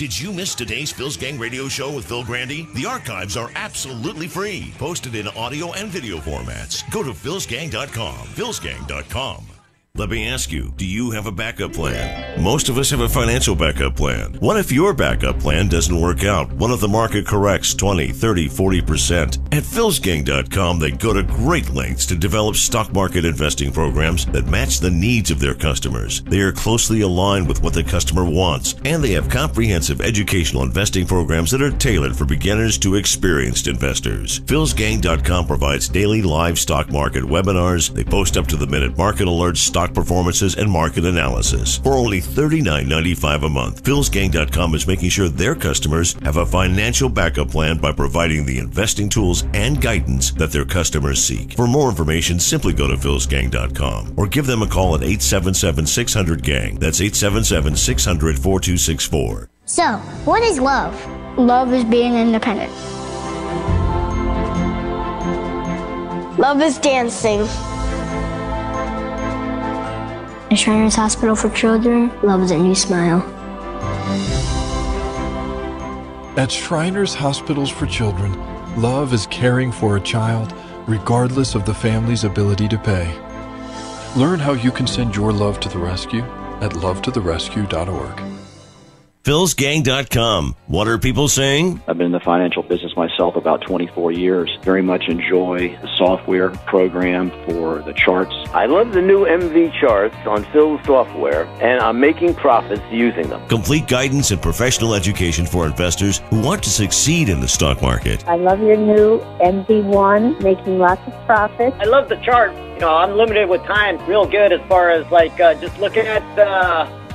Did you miss today's Phil's Gang radio show with Phil Grandy? The archives are absolutely free, posted in audio and video formats. Go to philsgang.com, philsgang.com. Let me ask you, do you have a backup plan? Most of us have a financial backup plan. What if your backup plan doesn't work out? What if the market corrects 20, 30, 40%? At philsgang.com, they go to great lengths to develop stock market investing programs that match the needs of their customers. They are closely aligned with what the customer wants, and they have comprehensive educational investing programs that are tailored for beginners to experienced investors. philsgang.com provides daily live stock market webinars. They post up-to-the-minute market alerts, stock performances, and market analysis. For only $39.95 a month, philsgang.com is making sure their customers have a financial backup plan by providing the investing tools and guidance that their customers seek. For more information, simply go to philsgang.com or give them a call at 877-600-GANG. That's 877-600-4264. So, what is love? Love is being independent. Love is dancing. At Shriners Hospital for Children, love is a new smile. At Shriners Hospitals for Children, love is caring for a child regardless of the family's ability to pay. Learn how you can send your love to the rescue at lovetotherescue.org. philsgang.com. What are people saying? I've been in the financial business myself about 24 years. Very much enjoy the software program for the charts. I love the new MV charts on Phil's software, and I'm making profits using them. Complete guidance and professional education for investors who want to succeed in the stock market. I love your new MV1, making lots of profits. I love the chart. You know, I'm limited with time. Real good as far as just looking at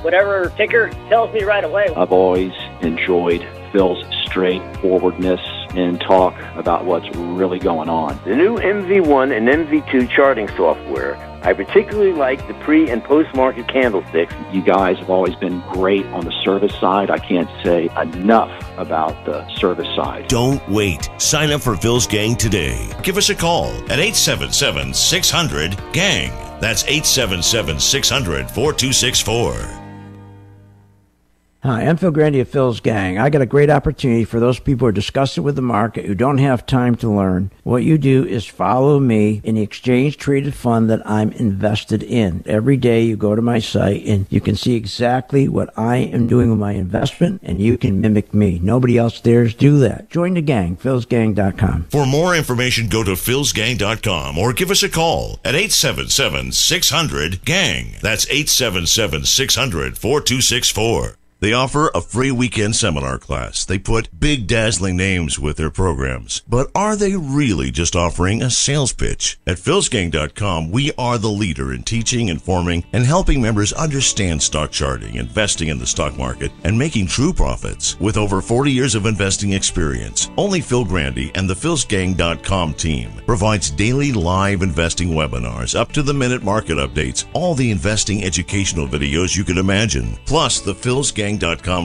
whatever ticker tells me right away. I've always enjoyed Phil's straightforwardness and talk about what's really going on. The new MV1 and MV2 charting software. I particularly like the pre- and post-market candlesticks. You guys have always been great on the service side. I can't say enough about the service side. Don't wait. Sign up for Phil's Gang today. Give us a call at 877-600-GANG. That's 877-600-4264. Hi, I'm Phil Grandy of Phil's Gang. I got a great opportunity for those people who are disgusted with the market, who don't have time to learn. What you do is follow me in the exchange-traded fund that I'm invested in. Every day you go to my site and you can see exactly what I am doing with my investment, and you can mimic me. Nobody else dares do that. Join the gang, philsgang.com. For more information, go to philsgang.com or give us a call at 877-600-GANG. That's 877-600-4264. They offer a free weekend seminar class. They put big dazzling names with their programs. But are they really just offering a sales pitch? At philsgang.com, we are the leader in teaching, informing, and helping members understand stock charting, investing in the stock market, and making true profits. With over 40 years of investing experience, only Phil Grandy and the philsgang.com team provides daily live investing webinars, up-to-the-minute market updates, all the investing educational videos you could imagine. Plus, the philsgang.com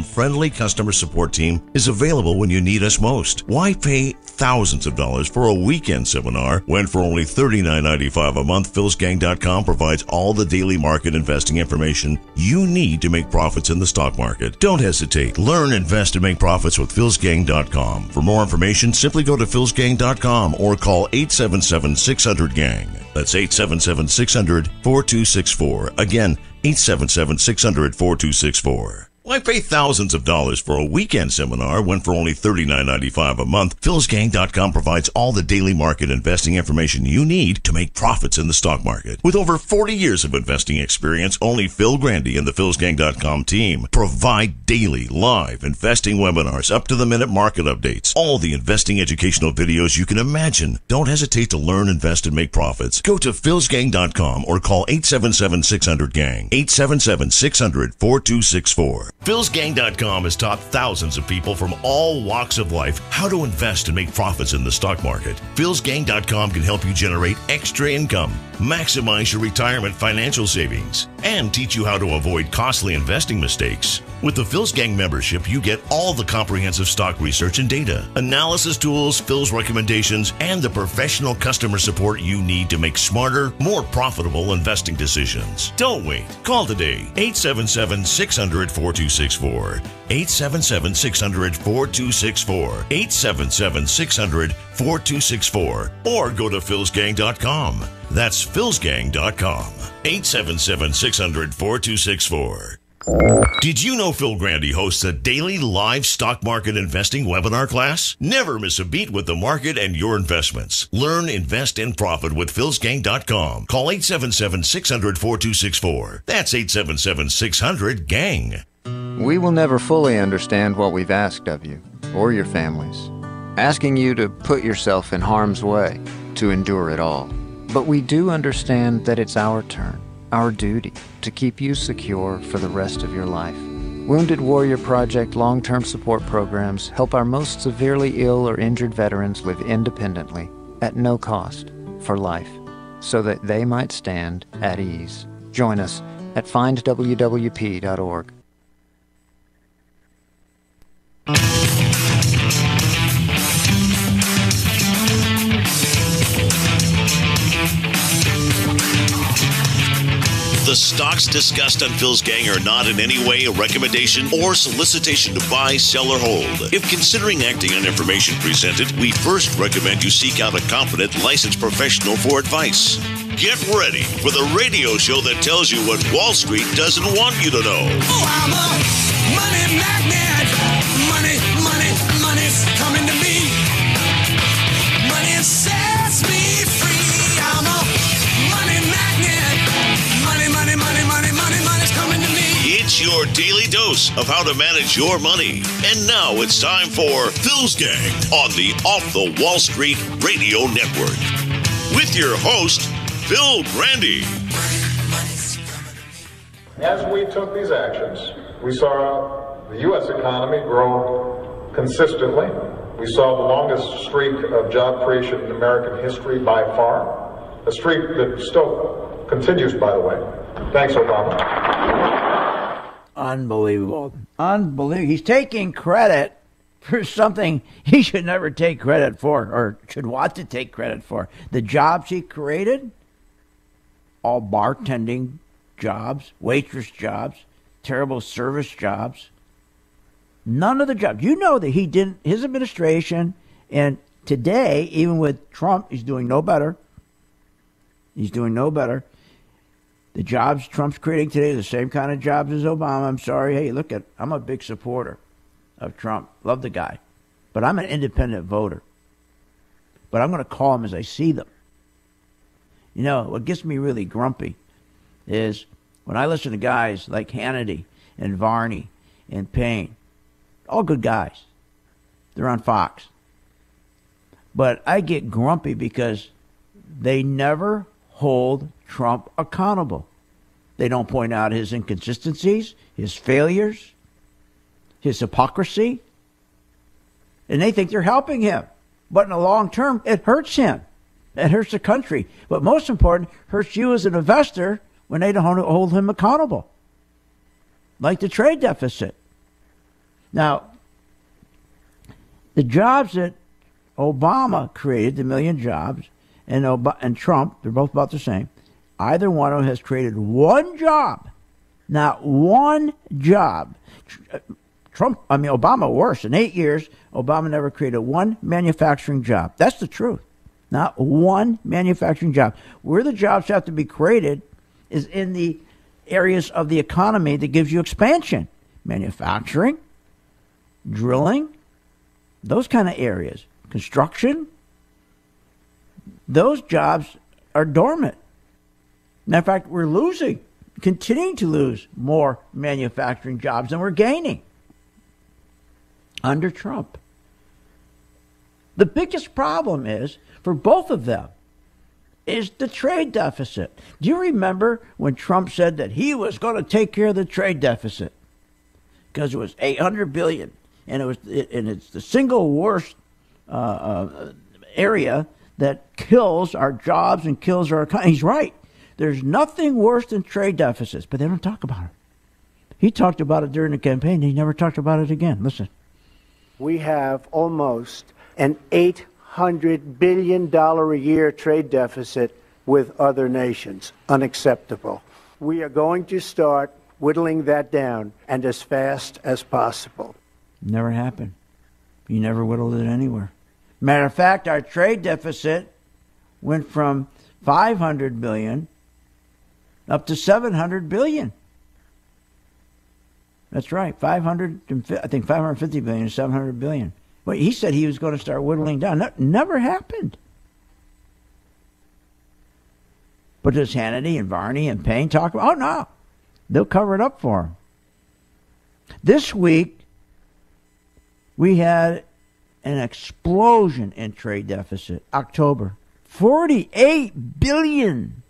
friendly customer support team is available when you need us most. Why pay thousands of dollars for a weekend seminar when for only $39.95 a month, philsgang.com provides all the daily market investing information you need to make profits in the stock market? Don't hesitate. Learn, invest, and make profits with philsgang.com. For more information, simply go to philsgang.com or call 877-600-GANG. That's 877-600-4264. Again, 877-600-4264. Why pay thousands of dollars for a weekend seminar when for only $39.95 a month, philsgang.com provides all the daily market investing information you need to make profits in the stock market? With over 40 years of investing experience, only Phil Grandy and the philsgang.com team provide daily live investing webinars, up-to-the-minute market updates, all the investing educational videos you can imagine. Don't hesitate to learn, invest, and make profits. Go to philsgang.com or call 877-600-GANG, 877-600-4264. philsgang.com has taught thousands of people from all walks of life how to invest and make profits in the stock market. philsgang.com can help you generate extra income, maximize your retirement financial savings, and teach you how to avoid costly investing mistakes. With the Phil's Gang membership, you get all the comprehensive stock research and data, analysis tools, Phil's recommendations, and the professional customer support you need to make smarter, more profitable investing decisions. Don't wait. Call today, 877-600-4264. 877-600-4264. 877-600-4264. Or go to philsgang.com. That's philsgang.com. 877-600-4264. Did you know Phil Grandy hosts a daily live stock market investing webinar class? Never miss a beat with the market and your investments. Learn, invest, and profit with philsgang.com. Call 877-600-4264. That's 877-600-GANG. We will never fully understand what we've asked of you or your families, asking you to put yourself in harm's way to endure it all. But we do understand that it's our turn, our duty, to keep you secure for the rest of your life. Wounded Warrior Project long-term support programs help our most severely ill or injured veterans live independently, at no cost, for life, so that they might stand at ease. Join us at findwwp.org. The stocks discussed on Phil's Gang are not in any way a recommendation or solicitation to buy, sell, or hold. If considering acting on information presented, we first recommend you seek out a competent, licensed professional for advice. Get ready for the radio show that tells you what Wall Street doesn't want you to know. Oh, I'm a money magnet. Money's coming to me. Money sets me free. I'm a money magnet. Money's coming to me. It's your daily dose of how to manage your money. And now it's time for Phil's Gang on the Off the Wall Street Radio Network. With your host, Phil Grandy. As we took these actions, we saw the U.S. economy grow consistently. We saw the longest streak of job creation in American history by far, a streak that still continues, by the way. Thanks, Obama. Unbelievable. Unbelievable. He's taking credit for something he should never take credit for, or should want to take credit for. The jobs he created, all bartending jobs, waitress jobs, terrible service jobs. None of the jobs. You know that he didn't, his administration, and today, even with Trump, he's doing no better. He's doing no better. The jobs Trump's creating today are the same kind of jobs as Obama. I'm sorry. Hey, look, I'm a big supporter of Trump. Love the guy. But I'm an independent voter. But I'm going to call them as I see them. You know, what gets me really grumpy is when I listen to guys like Hannity and Varney and Payne, all good guys. They're on Fox. But I get grumpy because they never hold Trump accountable. They don't point out his inconsistencies, his failures, his hypocrisy, and they think they're helping him. But in the long term, it hurts him. It hurts the country. But most important, hurts you as an investor when they don't hold him accountable. Like the trade deficit. Now, the jobs that Obama created, the million jobs, and Trump, they're both about the same. Either one of them has created one job. Not one job. Obama worse. In 8 years, Obama never created one manufacturing job. That's the truth. Not one manufacturing job. Where the jobs have to be created is in the areas of the economy that gives you expansion. Manufacturing, drilling, those kind of areas. Construction, those jobs are dormant. Matter of fact, we're continuing to lose more manufacturing jobs than we're gaining under Trump. The biggest problem is, for both of them, is the trade deficit. Do you remember when Trump said that he was going to take care of the trade deficit? Because it was $800 billion, and it's the single worst area that kills our jobs and kills our economy. He's right. There's nothing worse than trade deficits, but they don't talk about it. He talked about it during the campaign. He never talked about it again. Listen. We have almost an $800 billion a year trade deficit with other nations. Unacceptable. We are going to start whittling that down, and as fast as possible. Never happened. You never whittled it anywhere. Matter of fact, our trade deficit went from $500 billion up to $700 billion. That's right, I think $550 billion to $700 billion. But he said he was going to start whittling down. That never happened. But does Hannity and Varney and Payne talk about? Oh, no. They'll cover it up for him. This week, we had an explosion in trade deficit. October, $48 billion.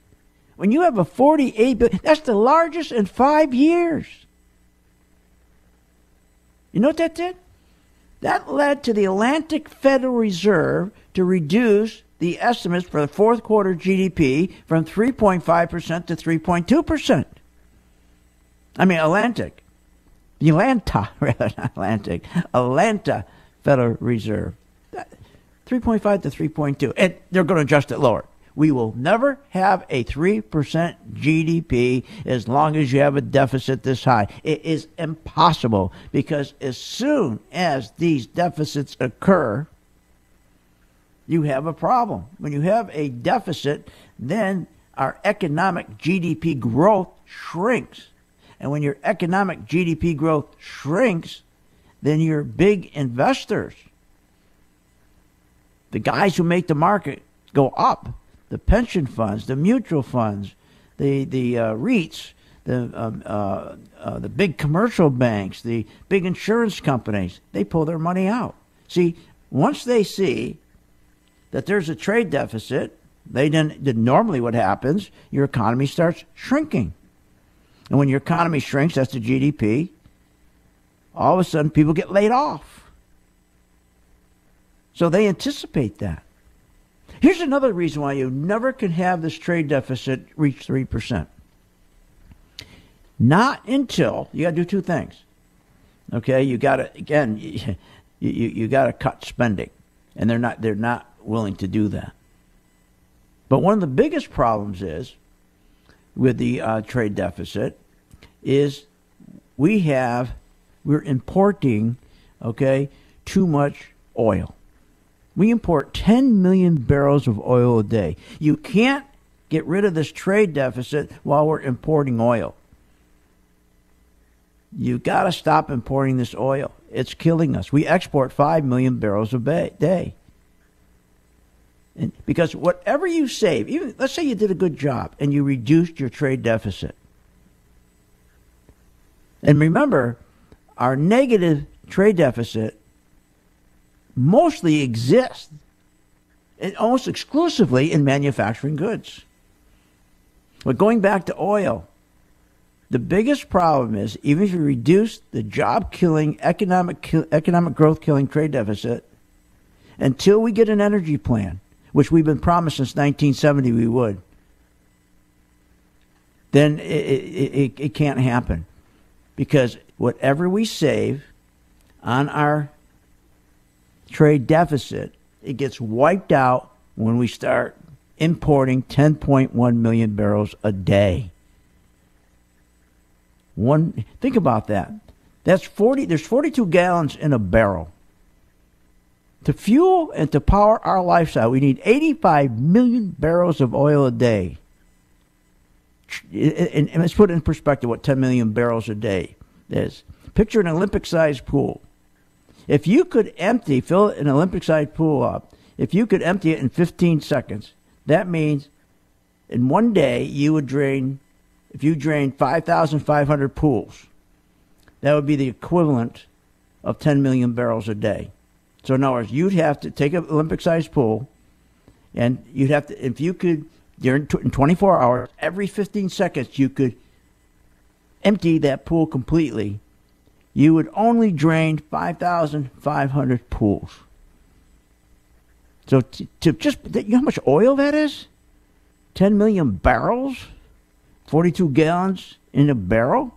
When you have a $48 billion, that's the largest in 5 years. You know what that did? That led to the Atlantic Federal Reserve to reduce the estimates for the fourth quarter GDP from 3.5% to 3.2%. I mean, Atlanta, rather, not Atlantic. Atlanta Federal Reserve. 3.5 to 3.2. And they're going to adjust it lower. We will never have a 3% GDP as long as you have a deficit this high. It is impossible because as soon as these deficits occur, you have a problem. When you have a deficit, then our economic GDP growth shrinks. And when your economic GDP growth shrinks, then your big investors, the guys who make the market go up, the pension funds, the mutual funds, the REITs, the big commercial banks, the big insurance companies, they pull their money out. See, once they see that there's a trade deficit, normally what happens, your economy starts shrinking. And when your economy shrinks, that's the GDP, all of a sudden people get laid off. So they anticipate that. Here's another reason why you never can have this trade deficit reach 3%. Not until, you got to do two things. Okay, you got to, again, you got to cut spending. And they're not willing to do that. But one of the biggest problems is with the trade deficit is we're importing, too much oil. We import 10 million barrels of oil a day. You can't get rid of this trade deficit while we're importing oil. You got to stop importing this oil. It's killing us. We export 5 million barrels a day. And because whatever you save, even let's say you did a good job and you reduced your trade deficit. And remember, our negative trade deficit mostly exists and almost exclusively in manufacturing goods. But going back to oil, the biggest problem is even if you reduce the job-killing, economic growth-killing trade deficit, until we get an energy plan, which we've been promised since 1970 we would, then it can't happen. Because whatever we save on our trade deficit, it gets wiped out when we start importing 10.1 million barrels a day. Think about that. There's 42 gallons in a barrel. To fuel and to power our lifestyle, we need 85 million barrels of oil a day. And let's put it in perspective what 10 million barrels a day is. Picture an Olympic-sized pool. If you could fill an Olympic-sized pool up, if you could empty it in 15 seconds, that means in one day you would if you drained 5,500 pools, that would be the equivalent of 10 million barrels a day. So in other words, you'd have to take an Olympic-sized pool, and you'd have to, if you could, in 24 hours, every 15 seconds, you could empty that pool completely. You would only drain 5,500 pools. So you know how much oil that is? 10 million barrels? 42 gallons in a barrel?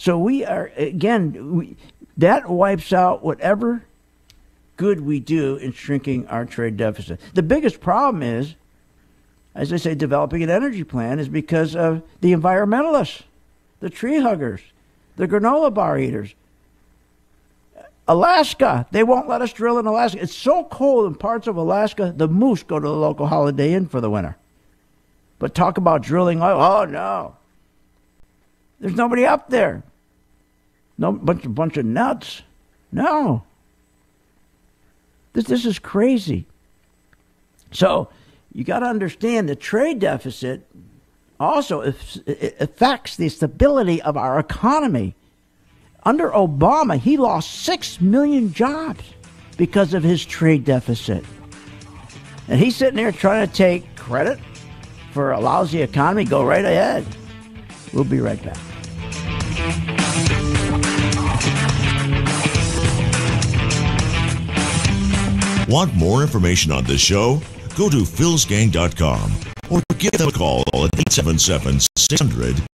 So we are, again, that wipes out whatever good we do in shrinking our trade deficit. The biggest problem is, as I say, developing an energy plan is because of the environmentalists, the tree huggers, the granola bar eaters. Alaska, they won't let us drill in Alaska. It's so cold in parts of Alaska, the moose go to the local Holiday Inn for the winter. But talk about drilling oil, oh no. There's nobody up there. No bunch of nuts. No. This is crazy. So you got to understand the trade deficit also affects the stability of our economy. Under Obama, he lost 6 million jobs because of his trade deficit. And he's sitting there trying to take credit for a lousy economy. Go right ahead. We'll be right back. Want more information on this show? Go to philsgang.com or give them a call at 877-600-GANG.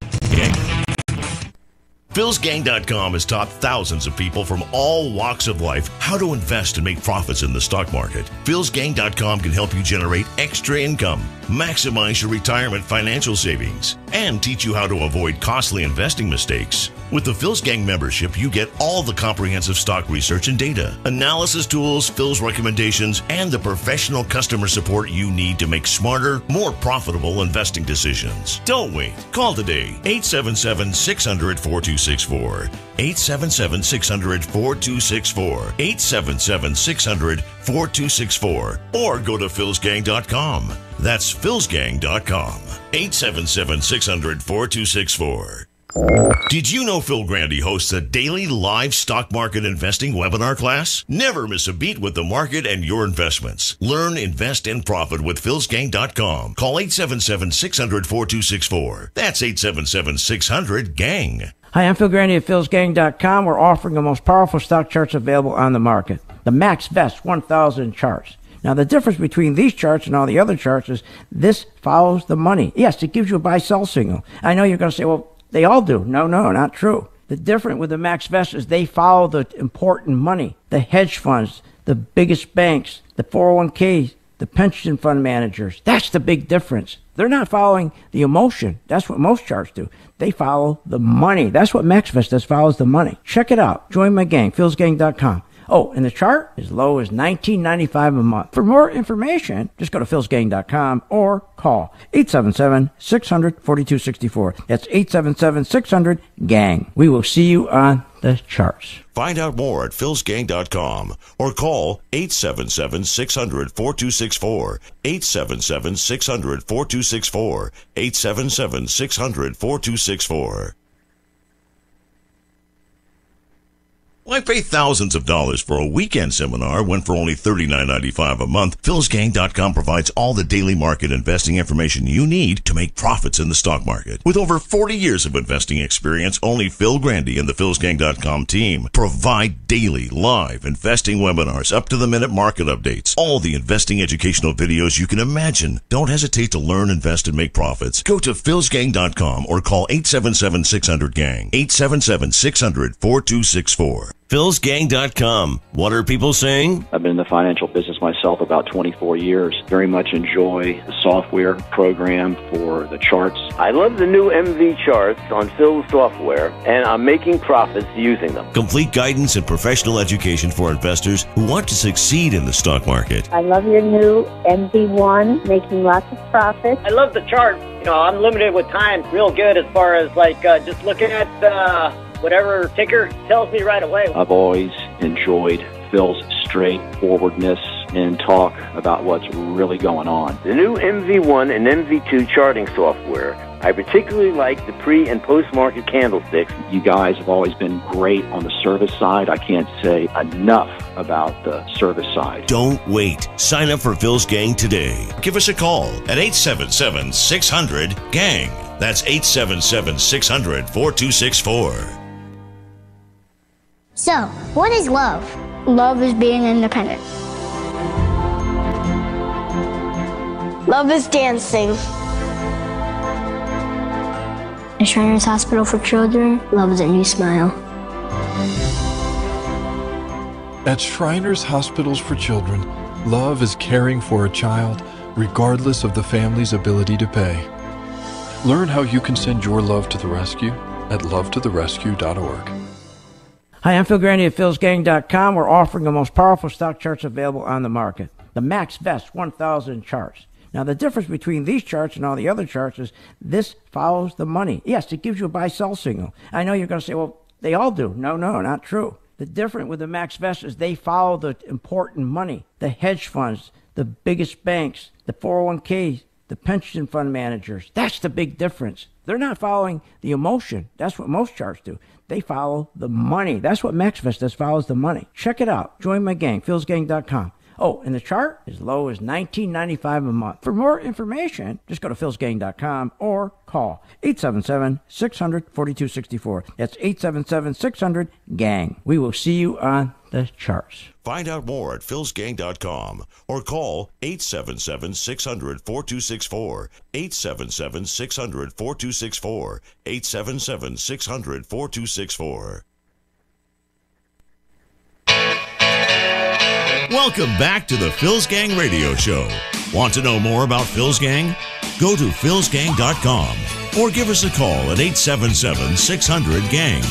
philsgang.com has taught thousands of people from all walks of life how to invest and make profits in the stock market. philsgang.com can help you generate extra income, maximize your retirement financial savings, and teach you how to avoid costly investing mistakes. With the Phil's Gang membership, you get all the comprehensive stock research and data, analysis tools, Phil's recommendations, and the professional customer support you need to make smarter, more profitable investing decisions. Don't wait. Call today, 877-600-4264. 877-600-4264. 877-600-4264. Or go to philsgang.com. That's philsgang.com. 877-600-4264. Did you know Phil Grandy hosts a daily live stock market investing webinar class? Never miss a beat with the market and your investments. Learn, invest, and profit with philsgang.com. Call 877-600-4264. That's 877-600-GANG. Hi, I'm Phil Grandy at philsgang.com. We're offering the most powerful stock charts available on the market. The Max Vest 1000 charts. Now, the difference between these charts and all the other charts is this follows the money. Yes, it gives you a buy-sell signal. I know you're going to say, well, they all do. No, not true. The difference with the Max Vest is they follow the important money. The hedge funds, the biggest banks, the 401ks, the pension fund managers. That's the big difference. They're not following the emotion. That's what most charts do. They follow the money. That's what Max Vest does, follows the money. Check it out. Join my gang, philsgang.com. Oh, and the chart as low as $19.95 a month. For more information, just go to philsgang.com or call 877-600-4264. That's 877-600-GANG. We will see you on the charts. Find out more at philsgang.com or call 877-600-4264. 877-600-4264. 877-600-4264. Why pay thousands of dollars for a weekend seminar when for only $39.95 a month? philsgang.com provides all the daily market investing information you need to make profits in the stock market. With over 40 years of investing experience, only Phil Grandy and the philsgang.com team provide daily live investing webinars, up-to-the-minute market updates, all the investing educational videos you can imagine. Don't hesitate to learn, invest, and make profits. Go to philsgang.com or call 877-600-GANG, 877-600-4264. philsgang.com. What are people saying? I've been in the financial business myself about 24 years. Very much enjoy the software program for the charts. I love the new MV charts on Phil's software, and I'm making profits using them. Complete guidance and professional education for investors who want to succeed in the stock market. I love your new MV1, making lots of profit. I love the chart. You know, I'm limited with time. Real good as far as just looking at whatever ticker tells me right away. I've always enjoyed Phil's straightforwardness and talk about what's really going on. The new MV1 and MV2 charting software. I particularly like the pre- and post-market candlesticks. You guys have always been great on the service side. I can't say enough about the service side. Don't wait. Sign up for Phil's Gang today. Give us a call at 877-600-GANG. That's 877-600-4264. So, what is love? Love is being independent. Love is dancing. And Shriners Hospital for Children loves a new smile. At Shriners Hospitals for Children, love is caring for a child regardless of the family's ability to pay. Learn how you can send your love to the rescue at lovetotherescue.org. Hi, I'm Phil Grandy at philsgang.com. We're offering the most powerful stock charts available on the market, the Max Vest 1000 charts. Now, the difference between these charts and all the other charts is this follows the money. Yes, it gives you a buy-sell signal. I know you're going to say, well, they all do. No, not true. The difference with the Max Vest is they follow the important money, the hedge funds, the biggest banks, the 401ks, the pension fund managers. That's the big difference. They're not following the emotion. That's what most charts do. They follow the money. That's what Max Vest does, follows the money. Check it out. Join my gang, philsgang.com. Oh, and the chart as low as $19.95 a month. For more information, just go to philsgang.com or call 877-600-4264. That's 877-600-GANG. We will see you on the charts. Find out more at philsgang.com or call 877-600-4264, 877-600-4264, 877-600-4264. Welcome back to the Phil's Gang Radio Show. Want to know more about Phil's Gang? Go to philsgang.com or give us a call at 877-600-GANG.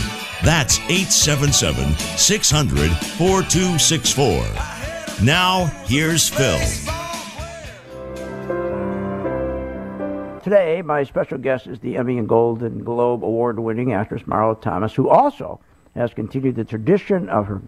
That's 877-600-4264. Now, here's Phil. Today, my special guest is the Emmy and Golden Globe award-winning actress Marlo Thomas, who also has continued the tradition of her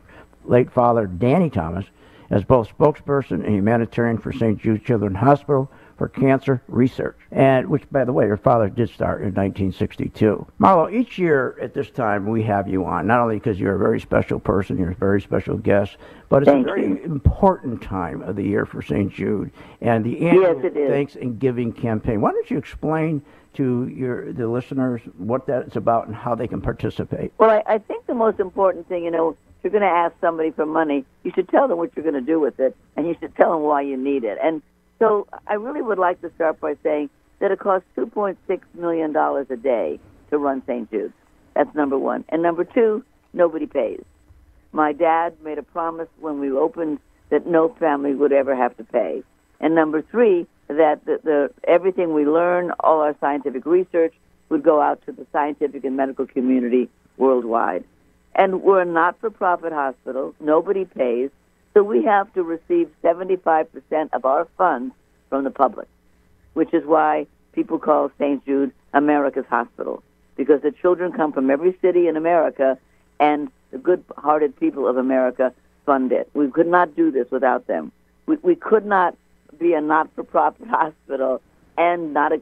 late father, Danny Thomas, as both spokesperson and humanitarian for St. Jude Children's Hospital for Cancer Research, and which, by the way, her father did start in 1962. Marlo, each year at this time we have you on, not only because you're a very special person, you're a very special guest, but it's a very important time of the year for St. Jude and the annual Thanks and Giving campaign. Why don't you explain to the listeners what that's about and how they can participate? Well, I think the most important thing, if you're going to ask somebody for money, you should tell them what you're going to do with it, and you should tell them why you need it. And so I really would like to start by saying that it costs $2.6 million a day to run St. Jude's. That's number one. And number two, nobody pays. My dad made a promise when we opened that no family would ever have to pay. And number three, that the everything we learn, all our scientific research, would go out to the scientific and medical community worldwide. And we're a not-for-profit hospital. Nobody pays. So we have to receive 75% of our funds from the public, which is why people call St. Jude America's hospital, because the children come from every city in America, and the good-hearted people of America fund it. We could not do this without them. We could not be a not-for-profit hospital and not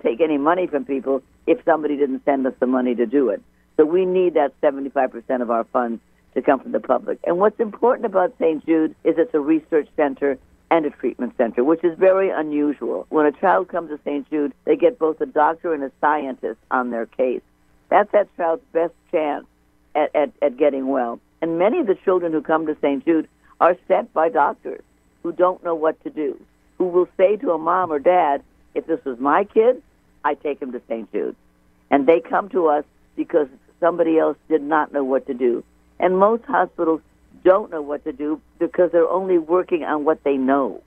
take any money from people if somebody didn't send us the money to do it. So we need that 75% of our funds to come from the public. And what's important about St. Jude is it's a research center and a treatment center, which is very unusual. When a child comes to St. Jude, they get both a doctor and a scientist on their case. That's that child's best chance at getting well. And many of the children who come to St. Jude are sent by doctors who don't know what to do, who will say to a mom or dad, if this was my kid, I'd take him to St. Jude. And they come to us because somebody else did not know what to do. And most hospitals don't know what to do because they're only working on what they know.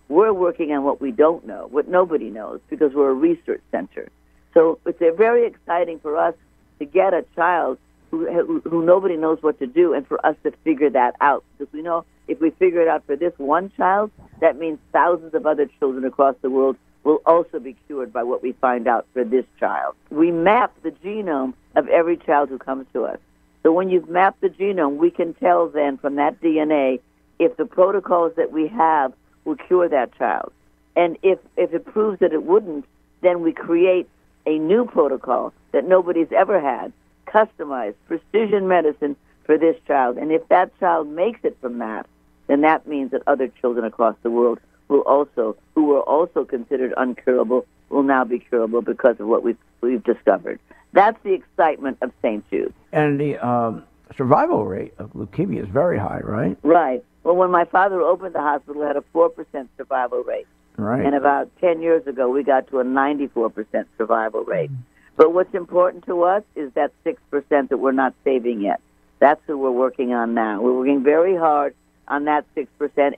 We're working on what we don't know, what nobody knows, because we're a research center. So it's very exciting for us to get a child who nobody knows what to do, and for us to figure that out. Because we know if we figure it out for this one child, that means thousands of other children across the world will also be cured by what we find out for this child. We map the genome of every child who comes to us. So when you've mapped the genome, we can tell then from that DNA if the protocols that we have will cure that child. And if it proves that it wouldn't, then we create a new protocol that nobody's ever had, customized, precision medicine for this child. And if that child makes it from that, then that means that other children across the world will also, who were also considered uncurable, will now be curable because of what we've discovered. That's the excitement of St. Jude. And the survival rate of leukemia is very high, right? Right. Well, when my father opened the hospital, it had a 4% survival rate. Right. And about 10 years ago, we got to a 94% survival rate. But what's important to us is that 6% that we're not saving yet. That's what we're working on now. We're working very hard on that 6%,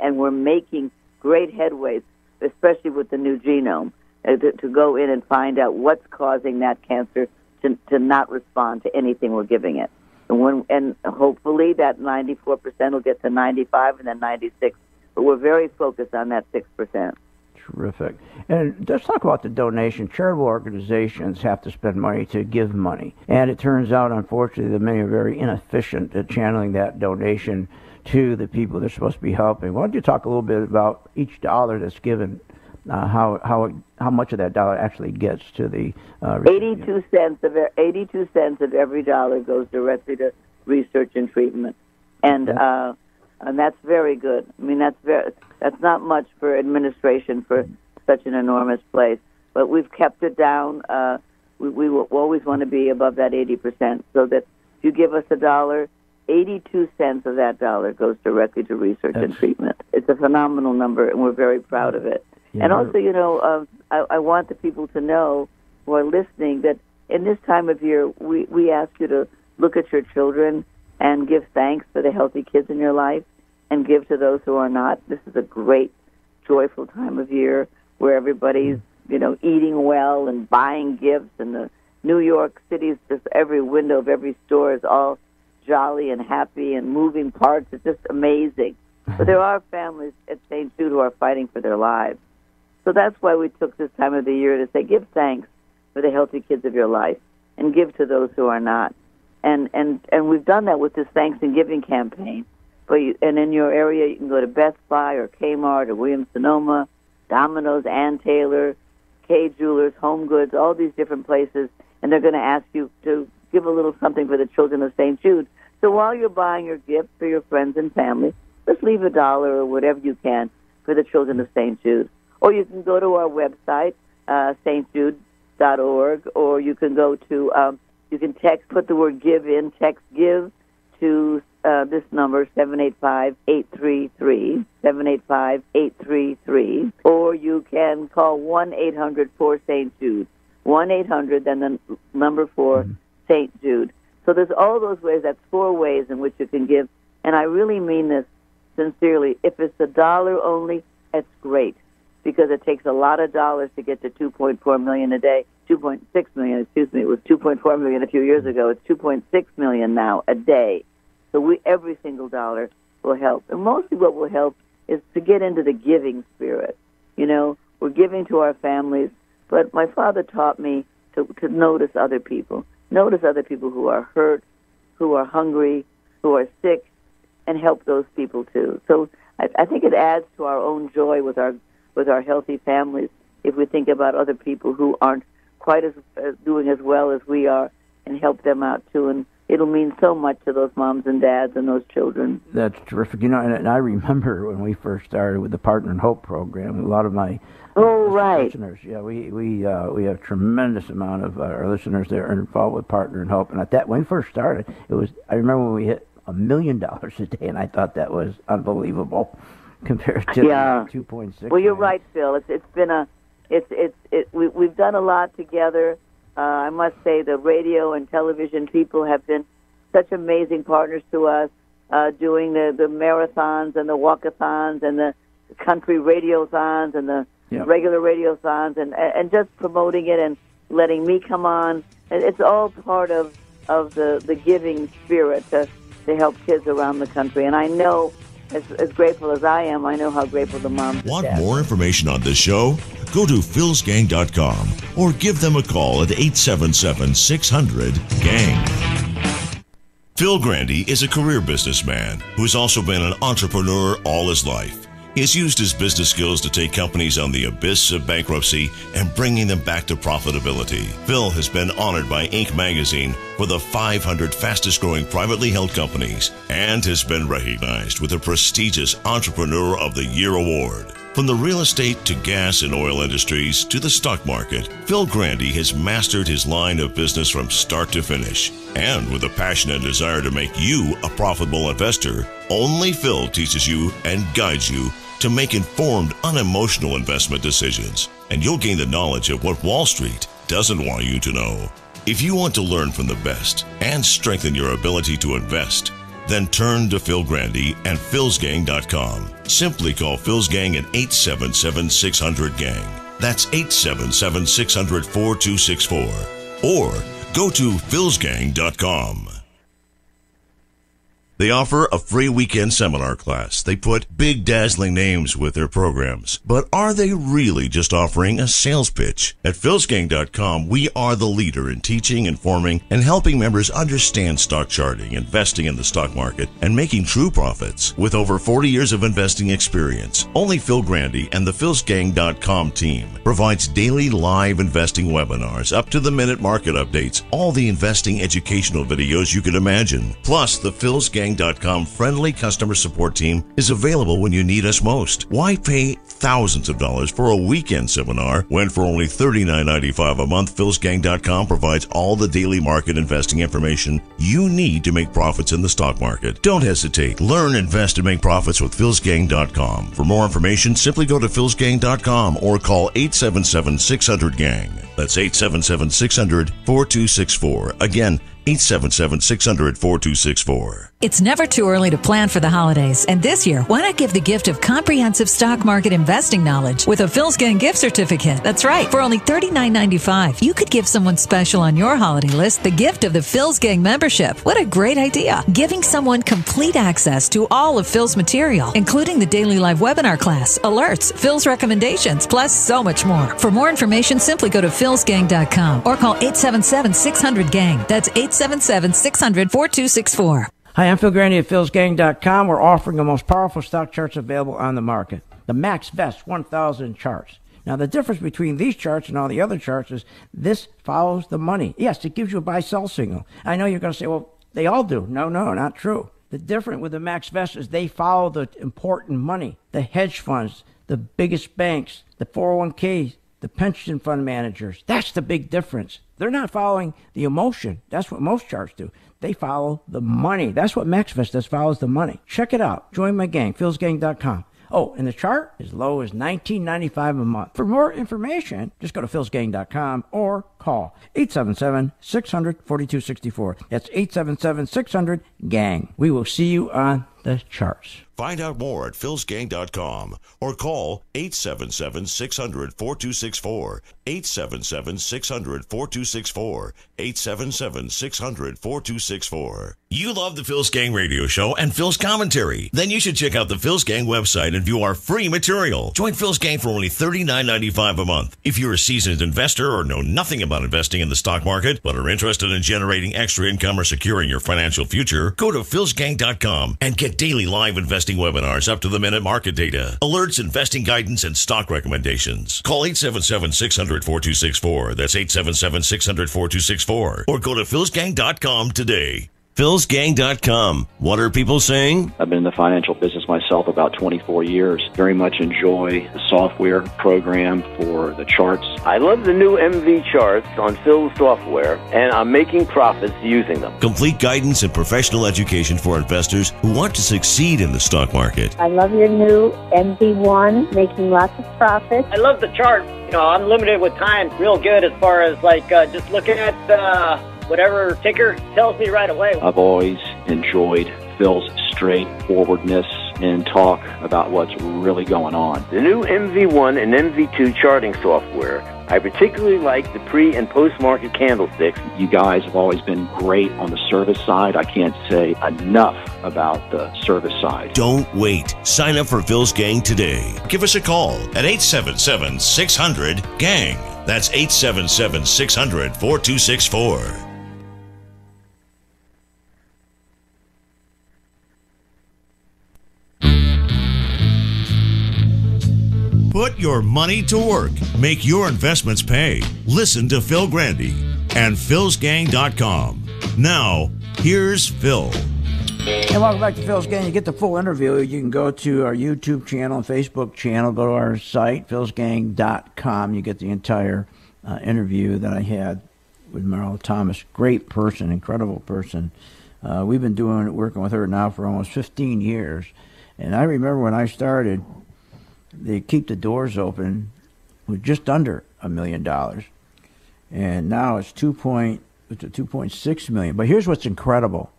and we're making great headways, especially with the new genome, to go in and find out what's causing that cancer to not respond to anything we're giving it. And hopefully that 94% will get to 95 and then 96. But we're very focused on that 6%. Terrific. And let's talk about the donation. Charitable organizations have to spend money to give money. And it turns out, unfortunately, that many are very inefficient at channeling that donation to the people they're supposed to be helping. Why don't you talk a little bit about each dollar that's given, how much of that dollar actually gets to the 82 cents of every dollar goes directly to research and treatment. And that's very good. I mean, that's not much for administration for such an enormous place. But we've kept it down. We will always want to be above that 80%, so that if you give us $1, 82 cents of that dollar goes directly to research and treatment. It's a phenomenal number, and we're very proud of it. Yeah. And also, I want the people to know who are listening that in this time of year, we ask you to look at your children and give thanks for the healthy kids in your life and give to those who are not. This is a great, joyful time of year where everybody's, eating well and buying gifts, and the New York City's just every window of every store is all jolly and happy and moving parts. It's just amazing. But there are families at St. Jude who are fighting for their lives. So that's why we took this time of the year to say, give thanks for the healthy kids of your life and give to those who are not. And we've done that with this Thanks and Giving campaign. And in your area, you can go to Best Buy or Kmart or Williams-Sonoma, Domino's, Ann Taylor, K Jewelers, Home Goods, all these different places, and they're going to ask you to give a little something for the children of St. Jude. So while you're buying your gifts for your friends and family, just leave $1 or whatever you can for the children of St. Jude. Or you can go to our website, stjude.org, or you can go to, you can put the word give in, text give to this number, 785-833, 785-833, or you can call 1-800-4-St. Jude, 1-800, then the number 4, St. Jude. So there's all those ways. That's 4 ways in which you can give. And I really mean this sincerely. If it's $1 only, that's great, because it takes a lot of dollars to get to $2.4 million a day. 2.6 million, excuse me. It was 2.4 million a few years ago. It's 2.6 million now a day. So every single dollar will help. And mostly what will help is to get into the giving spirit. We're giving to our families, but my father taught me to notice other people. Notice other people who are hurt, who are hungry, who are sick, and help those people too. So I think it adds to our own joy with our healthy families if we think about other people who aren't quite as doing as well as we are and help them out too. And it'll mean so much to those moms and dads and those children. That's terrific. And I remember when we first started with the Partner in Hope program, a lot of my listeners, we have a tremendous amount of our listeners that are involved with Partner in Hope. And when we first started, I remember when we hit $1 million a day, and I thought that was unbelievable compared to 2.6. Well, you're right, Phil. We've done a lot together. I must say the radio and television people have been such amazing partners to us, doing the marathons and the walkathons and the country radiothons and the regular radiothons and just promoting it and letting me come on. It's all part of the giving spirit to help kids around the country. And I know, as grateful as I am, I know how grateful the moms Want more information on this show? Go to philsgang.com or give them a call at 877-600-GANG. Phil Grandy is a career businessman who's also been an entrepreneur all his life. He has used his business skills to take companies on the abyss of bankruptcy and bringing them back to profitability. Phil has been honored by Inc. magazine for the 500 fastest growing privately held companies and has been recognized with the prestigious Entrepreneur of the Year award. From the real estate to gas and oil industries to the stock market, Phil Grandy has mastered his line of business from start to finish. And with a passion and desire to make you a profitable investor, only Phil teaches you and guides you to make informed, unemotional investment decisions. And you'll gain the knowledge of what Wall Street doesn't want you to know. If you want to learn from the best and strengthen your ability to invest, then turn to Phil Grandy and philsgang.com. Simply call Phil's Gang at 877-600-GANG. That's 877-600-4264. Or go to philsgang.com. They offer a free weekend seminar class. They put big dazzling names with their programs. But are they really just offering a sales pitch? At philsgang.com, we are the leader in teaching, informing, and helping members understand stock charting, investing in the stock market, and making true profits. With over 40 years of investing experience, only Phil Grandy and the philsgang.com team provides daily live investing webinars, up-to-the-minute market updates, all the investing educational videos you could imagine. Plus, the philsgang.com friendly customer support team is available when you need us most. Why pay thousands of dollars for a weekend seminar when for only $39.95 a month, philsgang.com provides all the daily market investing information you need to make profits in the stock market? Don't hesitate. Learn, invest, and make profits with philsgang.com. For more information, simply go to philsgang.com or call 877-600-GANG. That's 877-600-4264. Again, 877-600-4264. It's never too early to plan for the holidays. And this year, why not give the gift of comprehensive stock market investing knowledge with a Phil's Gang gift certificate? That's right. For only $39.95, you could give someone special on your holiday list the gift of the Phil's Gang membership. What a great idea. Giving someone complete access to all of Phil's material, including the daily live webinar class, alerts, Phil's recommendations, plus so much more. For more information, simply go to philsgang.com or call 877-600-GANG. That's 877-600-4264. Hi, I'm Phil Grandy at philsgang.com. We're offering the most powerful stock charts available on the market, the Max Vest 1000 charts. Now, the difference between these charts and all the other charts is this follows the money. Yes, it gives you a buy-sell signal. I know you're going to say, well, they all do. No, not true. The difference with the Max Vest is they follow the important money, the hedge funds, the biggest banks, the 401ks, the pension fund managers. That's the big difference. They're not following the emotion. That's what most charts do. They follow the money. That's what MaxVest does, follows the money. Check it out. Join my gang, philsgang.com. Oh, and the chart is low as $19.95 a month. For more information, just go to philsgang.com or call 877-600-4264. That's 877-600-GANG. We will see you on the charts. Find out more at philsgang.com or call 877-600-4264, 877-600-4264, 877-600-4264. You love the Phil's Gang radio show and Phil's commentary? Then you should check out the Phil's Gang website and view our free material. Join Phil's Gang for only $39.95 a month. If you're a seasoned investor or know nothing about investing in the stock market, but are interested in generating extra income or securing your financial future, go to philsgang.com and get daily live investing webinars, up-to-the-minute market data, alerts, investing guidance, and stock recommendations. Call 877-600-4264. That's 877-600-4264. Or go to philsgang.com today. philsgang.com. What are people saying? I've been in the financial business myself about 24 years. Very much enjoy the software program for the charts. I love the new MV charts on Phil's software, and I'm making profits using them. Complete guidance and professional education for investors who want to succeed in the stock market. I love your new MV1, making lots of profits. I love the chart. You know, I'm limited with time. Real good as far as just looking at whatever ticker tells me right away. I've always enjoyed Phil's straightforwardness and talk about what's really going on. The new MV1 and MV2 charting software. I particularly like the pre- and post-market candlesticks. You guys have always been great on the service side. I can't say enough about the service side. Don't wait. Sign up for Phil's Gang today. Give us a call at 877-600-GANG. That's 877-600-4264. Put your money to work. Make your investments pay. Listen to Phil Grandy and philsgang.com. Now, here's Phil. And welcome back to Phil's Gang. You get the full interview. You can go to our YouTube channel and Facebook channel. Go to our site, philsgang.com. You get the entire interview that I had with Marla Thomas. Great person, incredible person. We've been working with her now for almost 15 years. And I remember when I started, they keep the doors open with just under $1 million. And now it's 2.8 to 2.6 million. But here's what's incredible: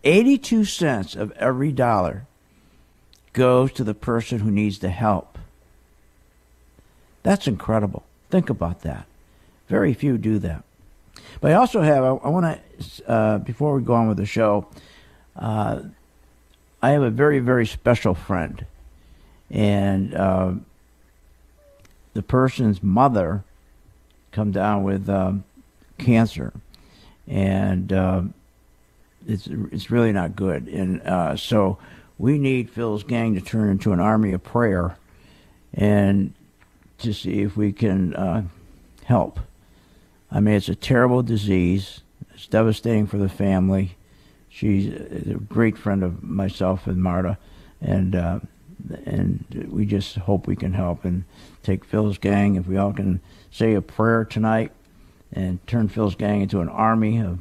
82 cents of every dollar goes to the person who needs the help. That's incredible. Think about that. Very few do that. But I also have, I want to, before we go on with the show, I have a very, very special friend. And the person's mother come down with cancer. And it's really not good. And so we need Phil's gang to turn into an army of prayer and to see if we can help. I mean, it's a terrible disease. It's devastating for the family. She's a great friend of myself and Marta, and we just hope we can help and take Phil's gang. If we all can say a prayer tonight and turn Phil's gang into an army of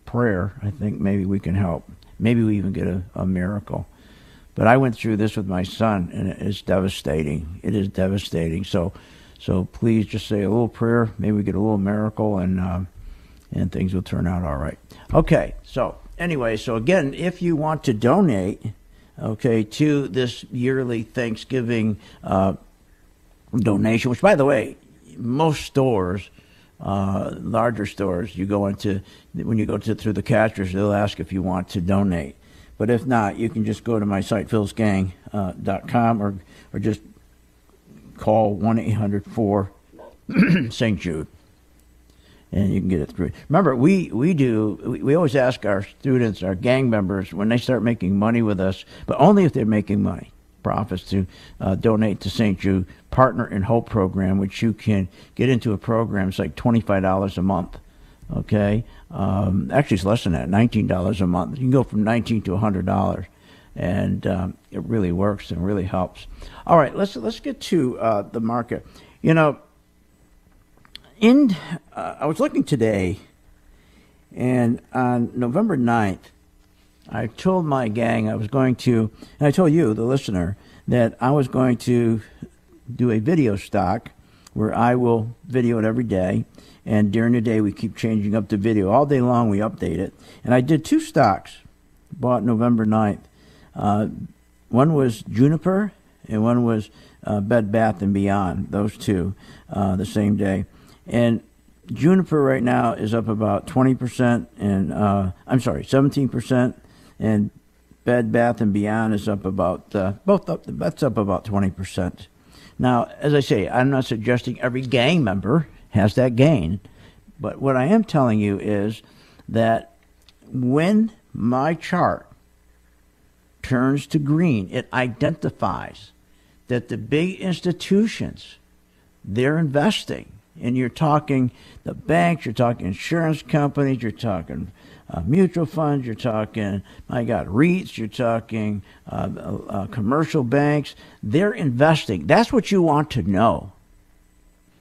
prayer, I think maybe we can help. Maybe we even get a miracle. But I went through this with my son, and it's devastating. It is devastating. So please just say a little prayer. Maybe we get a little miracle, and things will turn out all right. Okay, so anyway, so again, if you want to donate, okay, to this yearly Thanksgiving donation, which, by the way, most stores, larger stores, you go into, when you go through the cashiers, they'll ask if you want to donate. But if not, you can just go to my site, philsgang.com, or just call 1-800-4 St. Jude, and you can get it through. Remember, we always ask our students, our gang members, when they start making money with us, but only if they're making money, profits, to donate to St. Jude Partner in Hope program, which you can get into a program. It's like $25 a month. Okay, actually it's less than that, $19 a month. You can go from $19 to $100, and it really works and really helps. All right, let's get to the market. You know, I was looking today, and on November 9th, I told my gang I was going to, and I told you, the listener, that I was going to do a video stock where I will video it every day. And during the day, we keep changing up the video. All day long, we update it. And I did 2 stocks, bought November 9th. One was Juniper, and one was Bed Bath & Beyond, those two, the same day. And Juniper right now is up about 20%, and 17%, and Bed Bath & Beyond is up about, that's up about 20%. Now, as I say, I'm not suggesting every gang member has that gain. But what I am telling you is that when my chart turns to green, it identifies that the big institutions, they're investing. And you're talking the banks, you're talking insurance companies, you're talking mutual funds, you're talking, my God, REITs, you're talking commercial banks. They're investing. That's what you want to know.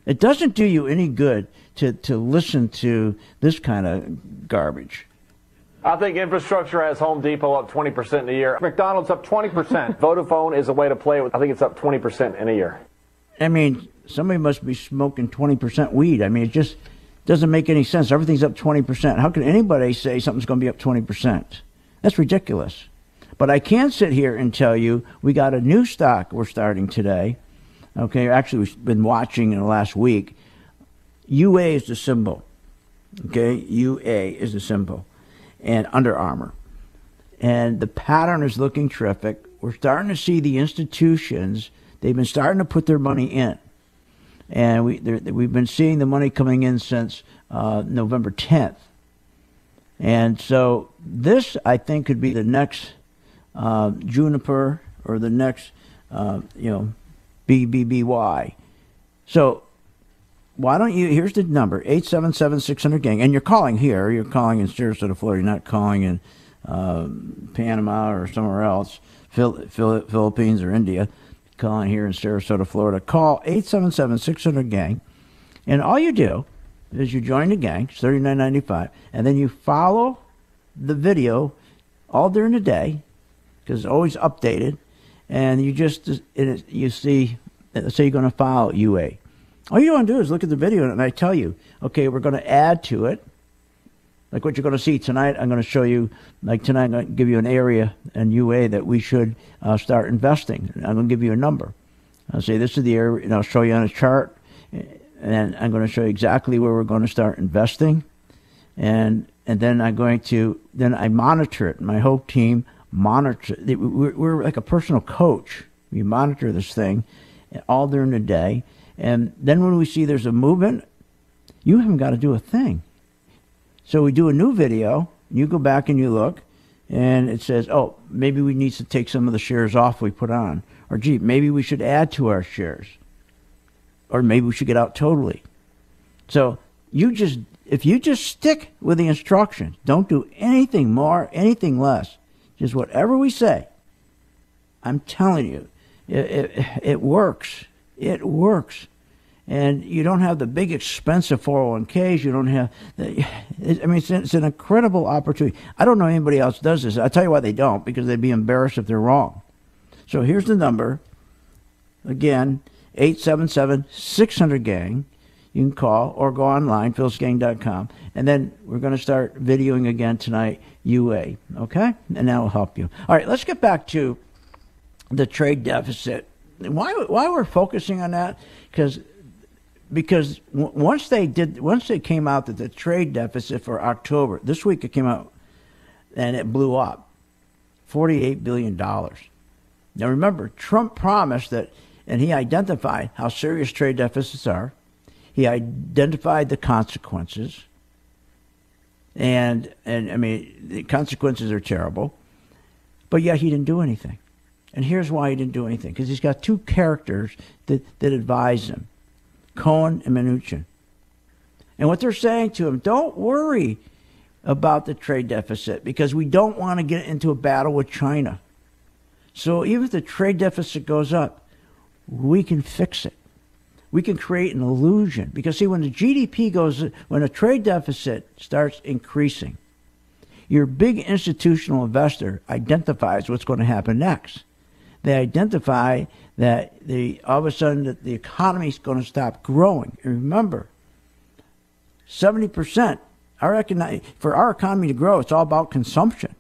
It doesn't do you any good to listen to this kind of garbage. I think infrastructure has Home Depot up 20% in a year. McDonald's up 20%. Vodafone is a way to play with. I think it's up 20% in a year. I mean, somebody must be smoking 20% weed. I mean, it just doesn't make any sense. Everything's up 20%. How can anybody say something's going to be up 20%? That's ridiculous. But I can sit here and tell you we got a new stock we're starting today. Okay, actually, we've been watching in the last week. UA is the symbol. Okay, UA is the symbol. And Under Armour. And the pattern is looking terrific. We're starting to see the institutions, they've been starting to put their money in. And we've been seeing the money coming in since November 10th. And so this, I think, could be the next Juniper or the next, BBBY. So why don't you, here's the number, 877-600-GANG, and you're calling here, you're calling in Sarasota, Florida, you're not calling in Panama or somewhere else, Philippines or India, calling here in Sarasota, Florida. Call 877-600-GANG, and all you do is you join the gang, it's $39.95, and then you follow the video all during the day, because it's always updated, and you just, you see, let's say you're going to file UA. All you want to do is look at the video, and I tell you, okay, we're going to add to it, Like what you're going to see tonight, I'm going to show you, like tonight, I'm going to give you an area in UA that we should start investing. I'm going to give you a number. I'll say this is the area, and I'll show you on a chart, and I'm going to show you exactly where we're going to start investing. And then I'm going to, then I monitor it. My whole team monitors it. We're like a personal coach. We monitor this thing all during the day. And then when we see there's a movement, you haven't got to do a thing. So we do a new video, and you go back and you look, and it says, oh, maybe we need to take some of the shares off we put on. Or, gee, maybe we should add to our shares. Or maybe we should get out totally. So if you just stick with the instructions, don't do anything more, anything less, just whatever we say, I'm telling you, it works. It works. And you don't have the big expensive 401ks. You don't have, it's an incredible opportunity. I don't know anybody else does this. I'll tell you why they don't, because they'd be embarrassed if they're wrong. So here's the number. Again, 877-600-GANG. You can call or go online, philsgang.com. And then we're going to start videoing again tonight, UA. Okay? And that will help you. All right, let's get back to the trade deficit. Why we're focusing on that? Because once they came out that the trade deficit for October, this week it came out and it blew up, $48 billion. Now remember, Trump promised that, and he identified how serious trade deficits are. He identified the consequences, and I mean the consequences are terrible, but yet he didn't do anything. And here's why he didn't do anything: because he's got two characters that advise him, Cohen and Mnuchin. And what they're saying to him, don't worry about the trade deficit because we don't want to get into a battle with China. So even if the trade deficit goes up, we can fix it. We can create an illusion. Because see, when the GDP when a trade deficit starts increasing, your big institutional investor identifies what's going to happen next. They identify that all of a sudden that the economy is going to stop growing. And remember, 70%, for our economy to grow, it's all about consumption.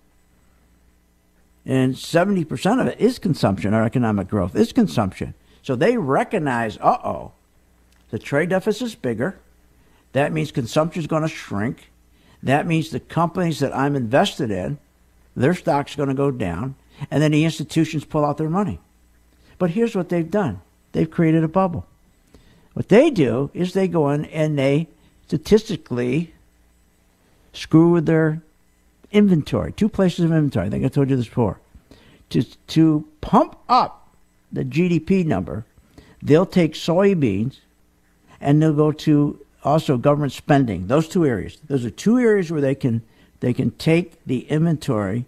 And 70% of it is consumption. Our economic growth is consumption. So they recognize, the trade deficit is bigger. That means consumption is going to shrink. That means the companies that I'm invested in, their stock's going to go down. And then the institutions pull out their money. But here's what they've done. They've created a bubble. What they do is they go in and they statistically screw with their inventory. Two places of inventory. I think I told you this before. To pump up the GDP number, they'll take soybeans and they'll go to also government spending. Those two areas. Those are two areas where they can take the inventory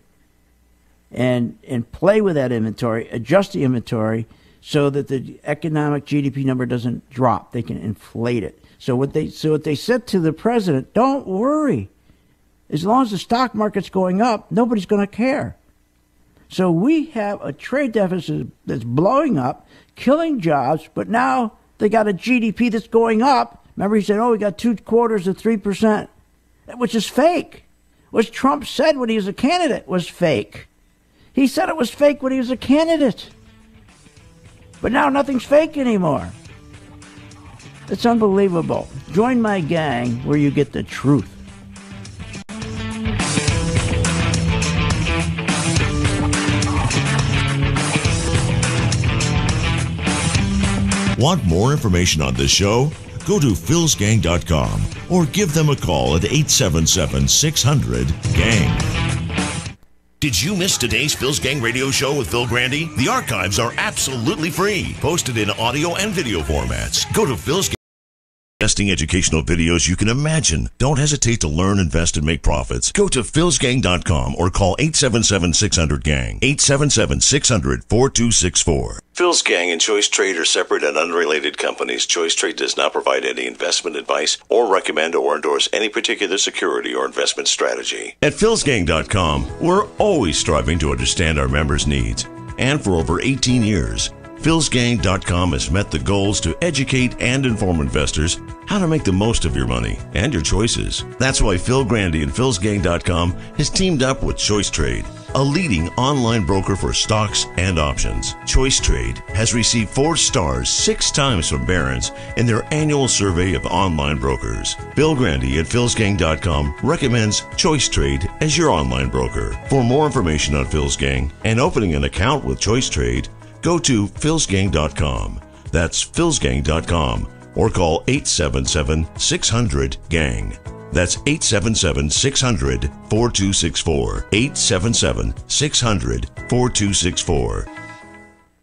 and play with that inventory, adjust the inventory so that the economic GDP number doesn't drop. They can inflate it. So what they said to the president, don't worry. As long as the stock market's going up, nobody's going to care. So we have a trade deficit that's blowing up, killing jobs, but now they got a GDP that's going up. Remember, he said, we got 2/4 of 3%, which is fake. What Trump said when he was a candidate was fake. He said it was fake when he was a candidate. But now nothing's fake anymore. It's unbelievable. Join my gang where you get the truth. Want more information on this show? Go to philsgang.com or give them a call at 877-600-GANG. Did you miss today's Phil's Gang radio show with Phil Grandy? The archives are absolutely free, posted in audio and video formats. Go to Phil's Gang. Investing educational videos you can imagine. Don't hesitate to learn, invest, and make profits. Go to philsgang.com or call 877-600-GANG. 877-600-4264. Phil's Gang and Choice Trade are separate and unrelated companies. Choice Trade does not provide any investment advice or recommend or endorse any particular security or investment strategy. At philsgang.com, we're always striving to understand our members' needs. And for over 18 years, philsgang.com has met the goals to educate and inform investors how to make the most of your money and your choices. That's why Phil Grandy and philsgang.com has teamed up with Choice Trade, a leading online broker for stocks and options. Choice Trade has received 4 stars 6 times from Barron's in their annual survey of online brokers. Phil Grandy at philsgang.com recommends Choice Trade as your online broker. For more information on Phil's Gang and opening an account with Choice Trade, go to philsgang.com. That's philsgang.com, or call 877-600-GANG. That's 877-600-4264. 877-600-4264.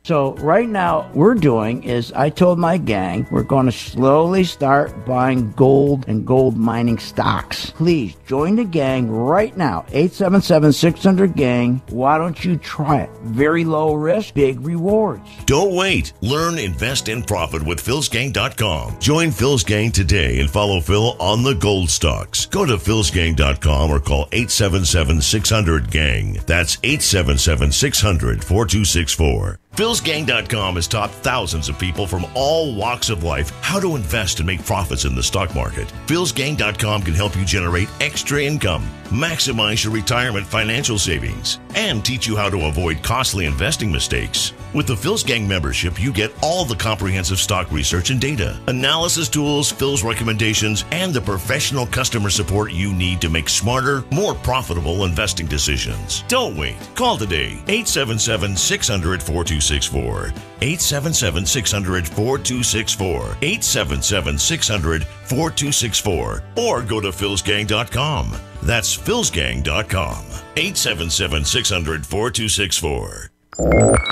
So right now, we're doing is I told my gang we're going to slowly start buying gold and gold mining stocks. Please join the gang right now. 877-600-GANG. Why don't you try it? Very low risk, big rewards. Don't wait. Learn, invest, and profit with philsgang.com. Join Phil's Gang today and follow Phil on the gold stocks. Go to philsgang.com or call 877-600-GANG. That's 877-600-4264. philsgang.com has taught thousands of people from all walks of life how to invest and make profits in the stock market. philsgang.com can help you generate extra income, maximize your retirement financial savings, and teach you how to avoid costly investing mistakes. With the Phil's Gang membership, you get all the comprehensive stock research and data, analysis tools, Phil's recommendations, and the professional customer support you need to make smarter, more profitable investing decisions. Don't wait. Call today, 877-600-4264. 877-600-4264. 877-600-4264. Or go to philsgang.com. That's philsgang.com. 877-600-4264.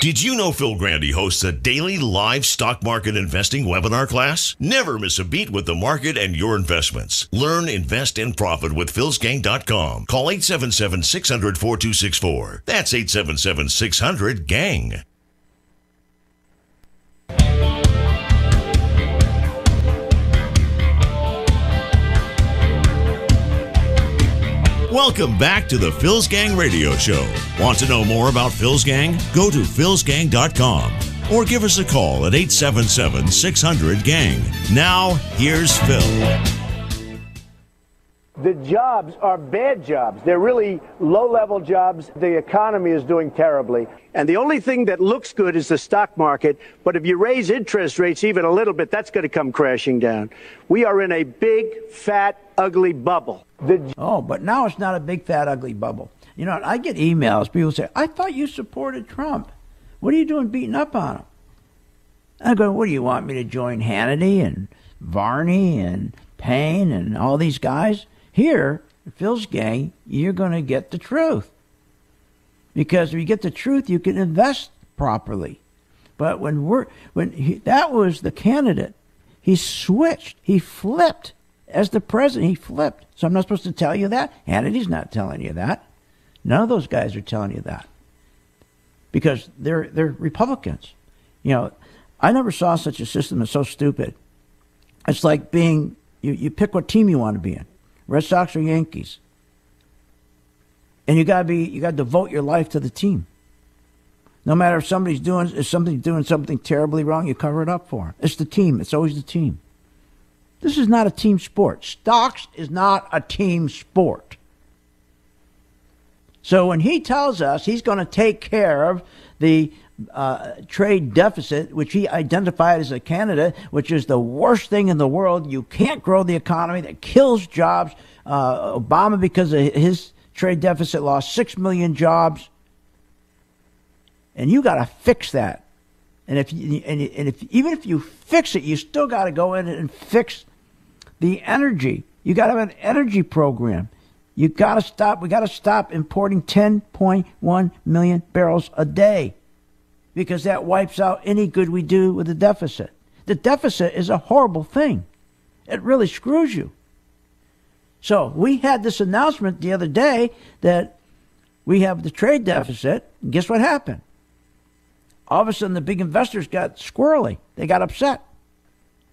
Did you know Phil Grandy hosts a daily live stock market investing webinar class? Never miss a beat with the market and your investments. Learn, invest, and profit with philsgang.com. Call 877-600-4264. That's 877-600-GANG. Welcome back to the Phil's Gang Radio Show. Want to know more about Phil's Gang? Go to philsgang.com or give us a call at 877-600-GANG. Now, here's Phil. The jobs are bad jobs. They're really low-level jobs. The economy is doing terribly. And the only thing that looks good is the stock market. But if you raise interest rates even a little bit, that's going to come crashing down. We are in a big, fat, ugly bubble. But now it's not a big, fat, ugly bubble. You know, I get emails. People say, I thought you supported Trump. What are you doing beating up on him? I go, what do you want me to join Hannity and Varney and Payne and all these guys? Here, Phil's Gang, you're going to get the truth. Because if you get the truth, you can invest properly. But that was the candidate, he switched, he flipped. As the president, he flipped. So I'm not supposed to tell you that? Hannity's not telling you that. None of those guys are telling you that. Because they're Republicans. You know, I never saw such a system that's so stupid. It's like being, you pick what team you want to be in. Red Sox or Yankees. And you got to devote your life to the team. No matter if somebody's doing something terribly wrong, you cover it up for them. It's the team. It's always the team. This is not a team sport. Stocks is not a team sport. So when he tells us he's going to take care of the trade deficit, which he identified as a candidate, which is the worst thing in the world, you can't grow the economy, that kills jobs. Obama, because of his trade deficit, lost 6 million jobs. And you got to fix that. And even if you fix it, you still got to go in and fix the energy. You got to have an energy program. You got to stop. We got to stop importing 10.1 million barrels a day, because that wipes out any good we do with the deficit. The deficit is a horrible thing. It really screws you. So we had this announcement the other day that we have the trade deficit. And guess what happened? All of a sudden, the big investors got squirrely. They got upset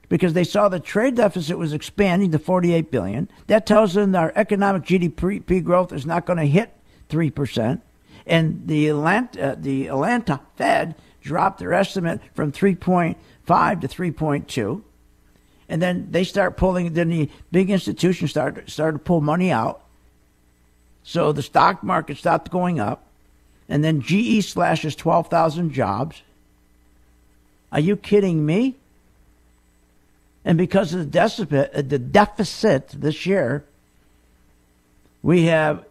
because they saw the trade deficit was expanding to $48 billion. That tells them our economic GDP growth is not going to hit 3%. And the Atlanta Fed dropped their estimate from 3.5 to 3.2. And then they start pulling, then the big institutions start to pull money out. So the stock market stopped going up. And then GE slashes 12,000 jobs. Are you kidding me? And because of the deficit this year, we have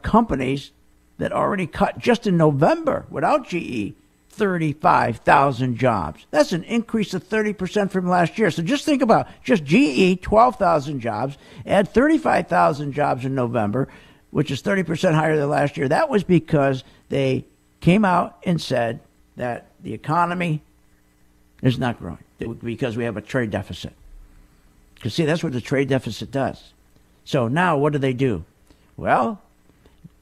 companies that already cut just in November without GE 35,000 jobs. That's an increase of 30% from last year. So just think about just GE 12,000 jobs, add 35,000 jobs in November, which is 30% higher than last year. That was because they came out and said that the economy is not growing because we have a trade deficit. Because, see, that's what the trade deficit does. So now what do? Well,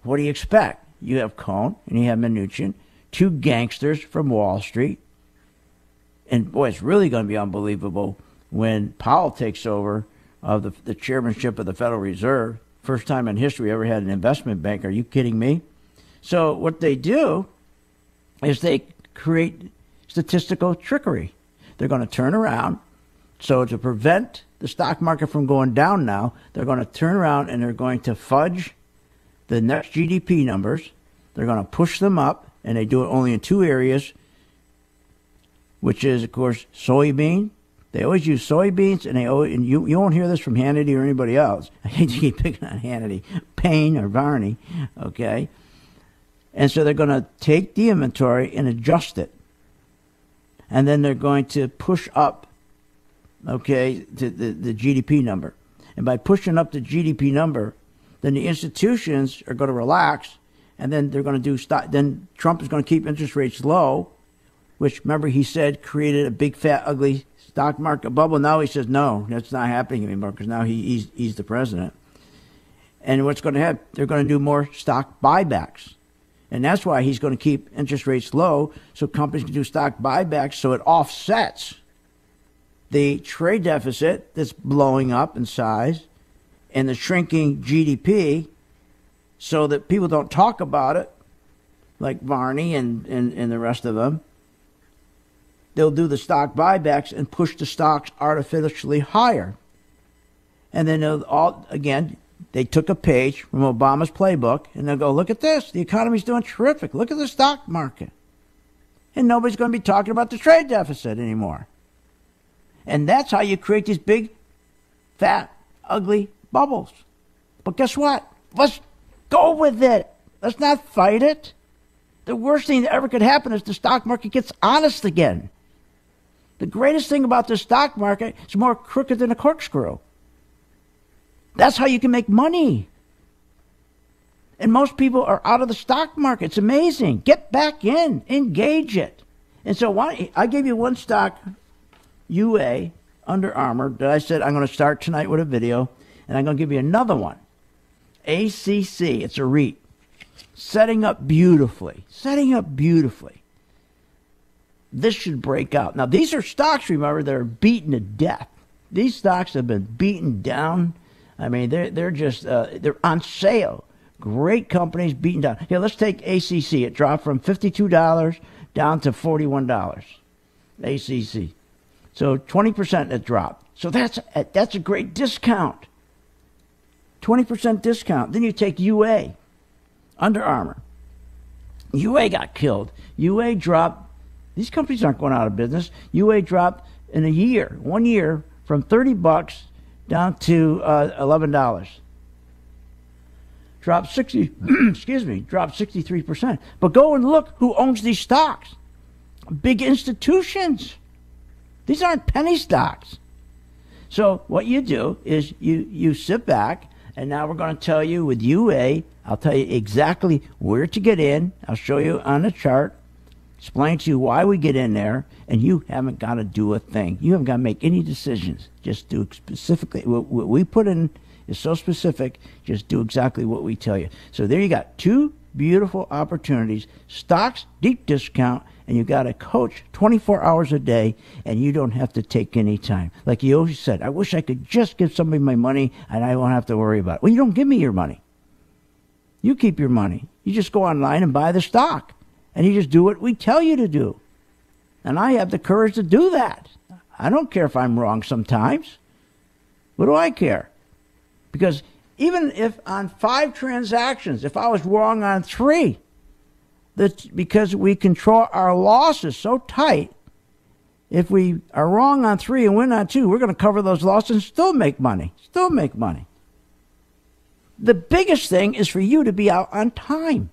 what do you expect? You have Cohn and you have Mnuchin, two gangsters from Wall Street. And, boy, it's really going to be unbelievable when Powell takes over of the chairmanship of the Federal Reserve. First time in history we ever had an investment bank. Are you kidding me? So what they do is they create statistical trickery. They're going to turn around. So to prevent the stock market from going down now, they're going to turn around and they're going to fudge the next GDP numbers. They're going to push them up, and they do it only in two areas, which is, of course, soybean. They always use soybeans, and you won't hear this from Hannity or anybody else. I hate to keep picking on Hannity, Payne or Varney, okay? And so they're going to take the inventory and adjust it. And then they're going to push up, okay, the GDP number. And by pushing up the GDP number, then the institutions are going to relax, and then they're going to then Trump is going to keep interest rates low, which, remember, he said created a big, fat, ugly stock market bubble. Now he says, no, that's not happening anymore because now he's the president. And what's going to happen? They're going to do more stock buybacks. And that's why he's going to keep interest rates low so companies can do stock buybacks so it offsets the trade deficit that's blowing up in size and the shrinking GDP so that people don't talk about it, like Varney and the rest of them. They'll do the stock buybacks and push the stocks artificially higher. And then they took a page from Obama's playbook, and they'll go, look at this. The economy's doing terrific. Look at the stock market. And nobody's going to be talking about the trade deficit anymore. And that's how you create these big, fat, ugly bubbles. But guess what? Let's go with it. Let's not fight it. The worst thing that ever could happen is the stock market gets honest again. The greatest thing about the stock market is more crooked than a corkscrew. That's how you can make money. And most people are out of the stock market. It's amazing. Get back in. Engage it. And so I gave you one stock, UA, Under Armour, that I said I'm going to start tonight with a video. And I'm going to give you another one. ACC. It's a REIT. Setting up beautifully. This should break out. Now, these are stocks, remember, that are beaten to death. These stocks have been beaten down. I mean, they're just they're on sale. Great companies beaten down. Here, let's take ACC. It dropped from $52 down to $41. ACC. So 20% it dropped. So that's a great discount. 20% discount. Then you take UA, Under Armour. UA got killed. UA dropped. These companies aren't going out of business. UA dropped in 1 year, from $30 down to $11. Dropped 63%. But go and look who owns these stocks. Big institutions. These aren't penny stocks. So what you do is you sit back, and now we're going to tell you with UA, I'll tell you exactly where to get in. I'll show you on the chart, explain to you why we get in there, and you haven't got to do a thing. You haven't got to make any decisions. Just do specifically. What we put in is so specific, just do exactly what we tell you. So there you got two beautiful opportunities. Stocks, deep discount, and you got a coach 24 hours a day, and you don't have to take any time. Like you always said, I wish I could just give somebody my money, and I won't have to worry about it. Well, you don't give me your money. You keep your money. You just go online and buy the stock. And you just do what we tell you to do. And I have the courage to do that. I don't care if I'm wrong sometimes. What do I care? Because even if on 5 transactions, if I was wrong on 3, that's because we control our losses so tight. If we are wrong on 3 and win on 2, we're going to cover those losses and still make money. Still make money. The biggest thing is for you to be out on time.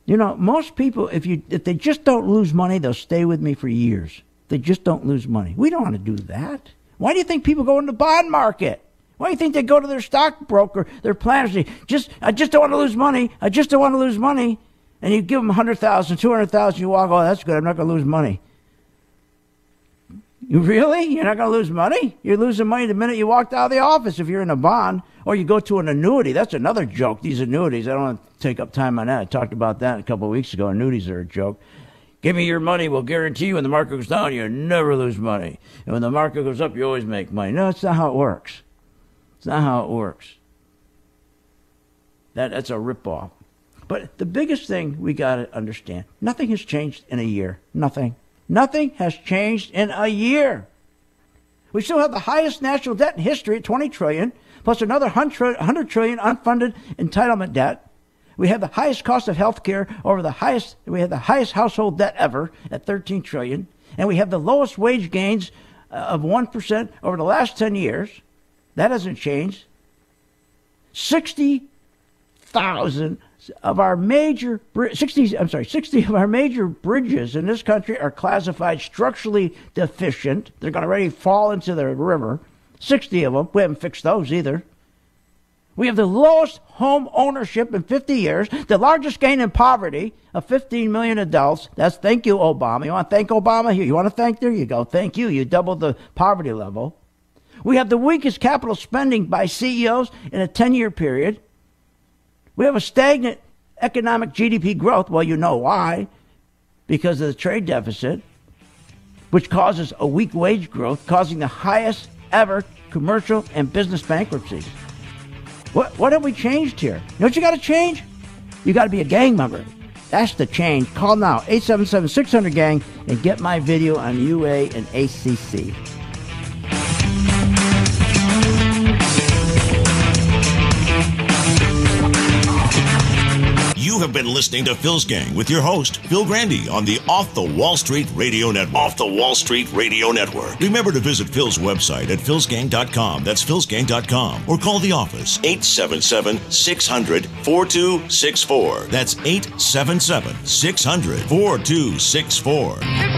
You know, most people, if they just don't lose money, they'll stay with me for years. They just don't lose money. We don't want to do that. Why do you think people go in the bond market? Why do you think they go to their stockbroker, their planners, say, I just don't want to lose money. I just don't want to lose money. And you give them $100,000, $200,000, you walk, oh, that's good. I'm not going to lose money. You really? You're not going to lose money? You're losing money the minute you walked out of the office if you're in a bond. Or you go to an annuity. That's another joke, these annuities. I don't want to take up time on that. I talked about that a couple of weeks ago. Annuities are a joke. Give me your money. We'll guarantee you when the market goes down, you never lose money. And when the market goes up, you always make money. No, it's not how it works. It's not how it works. That's a ripoff. But the biggest thing we got to understand, nothing has changed in a year. Nothing. Nothing has changed in a year. We still have the highest national debt in history at $20 trillion, plus another $100 trillion unfunded entitlement debt. We have the highest cost of health care we have the highest household debt ever at $13 trillion. And we have the lowest wage gains of 1% over the last 10 years. That hasn't changed. 60 of our major bridges in this country are classified structurally deficient. They're going to already fall into the river. 60 of them. We haven't fixed those either. We have the lowest home ownership in 50 years, the largest gain in poverty of 15 million adults. That's thank you, Obama. You want to thank Obama? Here, you want to thank? There you go. Thank you. You doubled the poverty level. We have the weakest capital spending by CEOs in a 10-year period. We have a stagnant economic GDP growth. Well, you know why. Because of the trade deficit, which causes a weak wage growth, causing the highest ever commercial and business bankruptcies. What have we changed here? You know what you got to change? You got to be a gang member. That's the change. Call now, 877-600-GANG, and get my video on UA and ACC. You have been listening to Phil's Gang with your host, Phil Grandy, on the Off the Wall Street Radio Network. Off the Wall Street Radio Network. Remember to visit Phil's website at philsgang.com. That's philsgang.com. Or call the office, 877-600-4264. That's 877-600-4264.